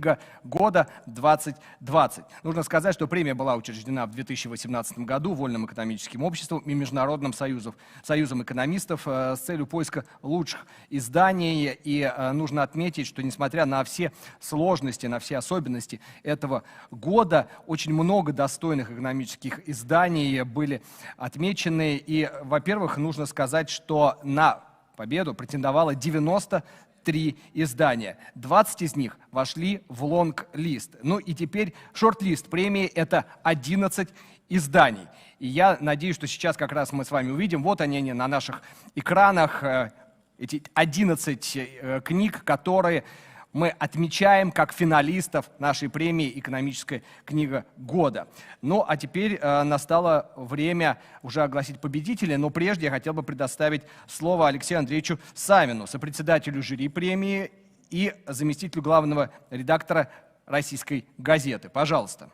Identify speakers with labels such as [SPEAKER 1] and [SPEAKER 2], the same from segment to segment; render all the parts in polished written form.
[SPEAKER 1] книга года 2020. Нужно сказать, что премия была учреждена в 2018 году Вольным экономическим обществом и Международным союзом экономистов с целью поиска лучших изданий. И нужно отметить, что несмотря на все сложности, на все особенности этого года, очень много достойных экономических изданий были отмечены. И, во-первых, нужно сказать, что на победу претендовало 93 издания. 20 из них вошли в лонг-лист. Ну и теперь шорт-лист премии — это 11 изданий. И я надеюсь, что сейчас как раз мы с вами увидим, вот они на наших экранах, эти 11 книг, которые мы отмечаем как финалистов нашей премии «Экономическая книга года». Ну, а теперь настало время уже огласить победителя, но прежде я хотел бы предоставить слово Алексею Андреевичу Савину, сопредседателю жюри премии и заместителю главного редактора «Российской газеты». Пожалуйста.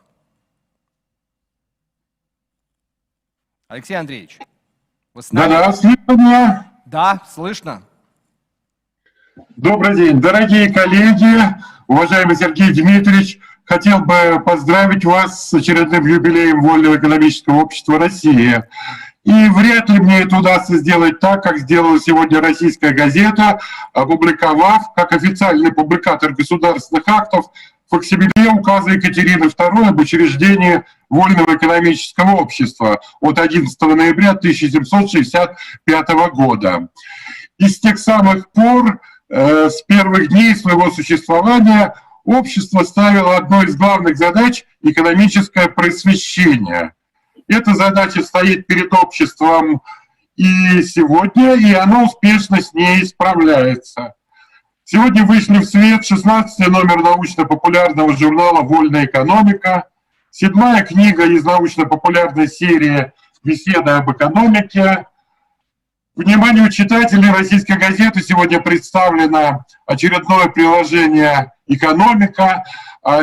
[SPEAKER 1] Алексей Андреевич, вы с нами?
[SPEAKER 2] Да-да, слышно меня?
[SPEAKER 1] Да, слышно.
[SPEAKER 2] Добрый день, дорогие коллеги, уважаемый Сергей Дмитриевич. Хотел бы поздравить вас с очередным юбилеем Вольного экономического общества России. И вряд ли мне это удастся сделать так, как сделала сегодня «Российская газета», опубликовав, как официальный публикатор государственных актов, факсимиле указа Екатерины II об учреждении Вольного экономического общества от 11 ноября 1765 года. И с тех самых пор, с первых дней своего существования, общество ставило одной из главных задач — экономическое просвещение. Эта задача стоит перед обществом и сегодня, и оно успешно с ней справляется. Сегодня вышли в свет 16-й номер научно-популярного журнала «Вольная экономика», 7-я книга из научно-популярной серии «Беседы об экономике». Вниманию читателей «Российской газеты» сегодня представлено очередное приложение «Экономика»,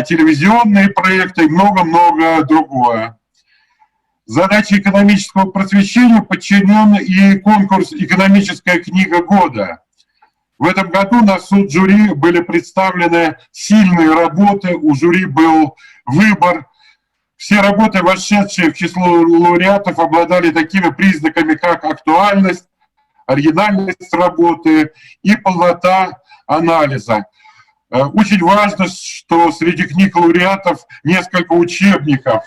[SPEAKER 2] телевизионные проекты и много-много другое. Задаче экономического просвещения подчинен и конкурс «Экономическая книга года». В этом году на суд жюри были представлены сильные работы, у жюри был выбор. Все работы, вошедшие в число лауреатов, обладали такими признаками, как актуальность, оригинальность работы и полнота анализа. Очень важно, что среди книг лауреатов несколько учебников.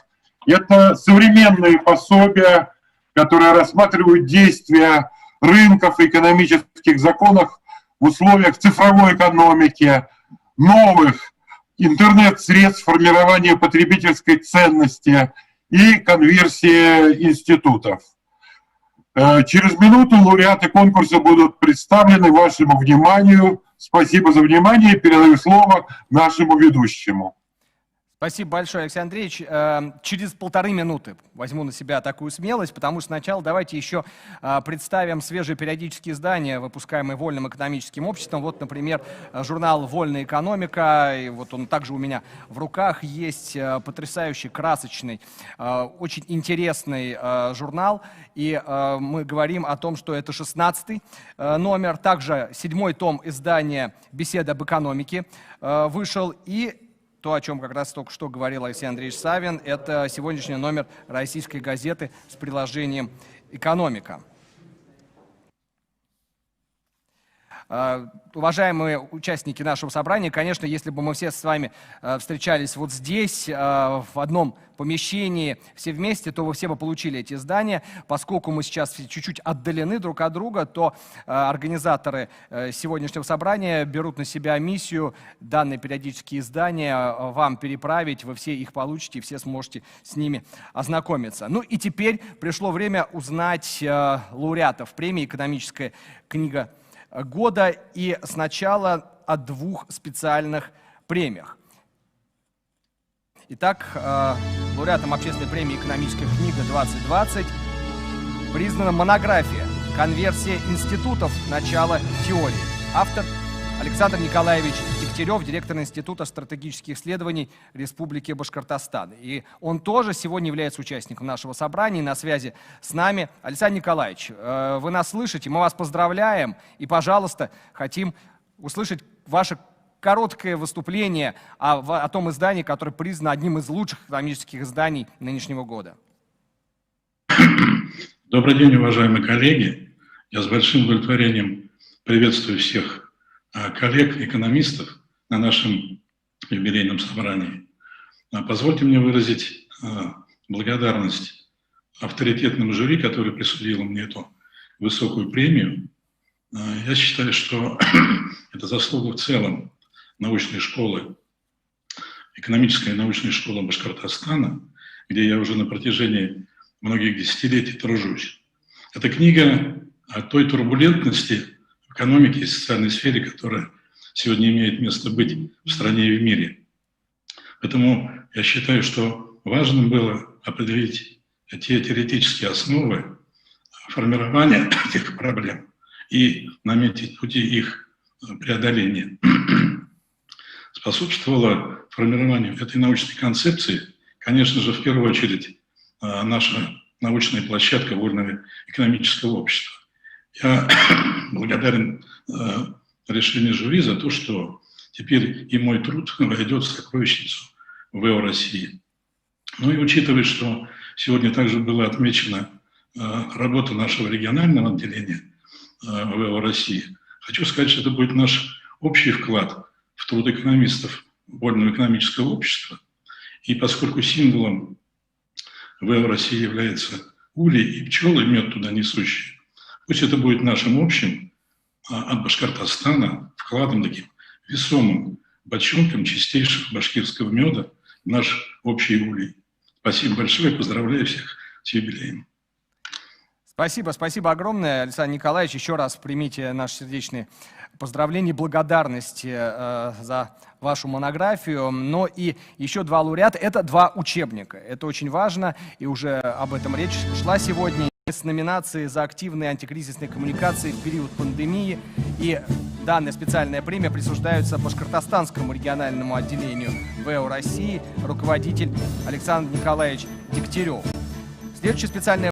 [SPEAKER 2] Это современные пособия, которые рассматривают действия рынков и экономических законов в условиях цифровой экономики, новых интернет-средств формирования потребительской ценности и конверсии институтов. Через минуту лауреаты конкурса будут представлены вашему вниманию. Спасибо за внимание. Передаю слово нашему ведущему.
[SPEAKER 1] Спасибо большое, Алексей Андреевич. Через 1,5 минуты возьму на себя такую смелость, потому что сначала давайте еще представим свежие периодические издания, выпускаемые Вольным экономическим обществом. Вот, например, журнал «Вольная экономика». И вот он также у меня в руках есть. Потрясающий, красочный, очень интересный журнал. И мы говорим о том, что это 16-й номер. Также 7-й том издания «Беседы об экономике» вышел. И то, о чем как раз только что говорил Алексей Андреевич Савин, это сегодняшний номер «Российской газеты» с приложением «Экономика». Уважаемые участники нашего собрания, конечно, если бы мы все с вами встречались вот здесь, в одном помещении, все вместе, то вы все бы получили эти издания. Поскольку мы сейчас чуть-чуть отдалены друг от друга, то организаторы сегодняшнего собрания берут на себя миссию данные периодические издания вам переправить, вы все их получите, все сможете с ними ознакомиться. Ну и теперь пришло время узнать лауреатов премии «Экономическая книга года», и сначала о 2 специальных премиях. Итак, лауреатом общественной премии «Экономическая книга-2020» признана монография «Конверсия институтов. Начало теории». Автор Александр Николаевич Дегтярев, директор Института стратегических исследований Республики Башкортостан. И он тоже сегодня является участником нашего собрания, на связи с нами. Александр Николаевич, вы нас слышите, мы вас поздравляем и, пожалуйста, хотим услышать ваше короткое выступление о том издании, которое признано одним из лучших экономических изданий нынешнего года.
[SPEAKER 3] Добрый день, уважаемые коллеги. Я с большим удовлетворением приветствую всех коллег-экономистов на нашем юбилейном собрании. Позвольте мне выразить благодарность авторитетному жюри, которое присудило мне эту высокую премию. Я считаю, что это заслуга в целом научной школы, экономической научной школы Башкортостана, где я уже на протяжении многих десятилетий тружусь. Это книга о той турбулентности в экономике и социальной сфере, которая сегодня имеет место быть в стране и в мире. Поэтому я считаю, что важным было определить те теоретические основы формирования этих проблем и наметить пути их преодоления. Способствовало формированию этой научной концепции, конечно же, в первую очередь, наша научная площадка Вольного экономического общества. Я благодарен решению жюри за то, что теперь и мой труд войдет в сокровищницу ВЭО России. Ну и учитывая, что сегодня также была отмечена работа нашего регионального отделения ВЭО России, хочу сказать, что это будет наш общий вклад в труд экономистов Вольного экономического общества. И поскольку символом ВЭО России является улей и пчелы, мед туда несущие, пусть это будет нашим общим от Башкортостана вкладом таким весомым бочонком чистейшего башкирского меда в наш общий улей. Спасибо большое, поздравляю всех с юбилеем.
[SPEAKER 1] Спасибо огромное, Александр Николаевич. Еще раз примите наши сердечные поздравления, благодарности за вашу монографию. Но и еще два лауреата. Это два учебника. Это очень важно, и уже об этом речь шла сегодня. С номинацией за активные антикризисные коммуникации в период пандемии. И данная специальная премия присуждается Башкортостанскому региональному отделению ВЭО России, руководитель Александр Николаевич Дегтярев. Следующая специальная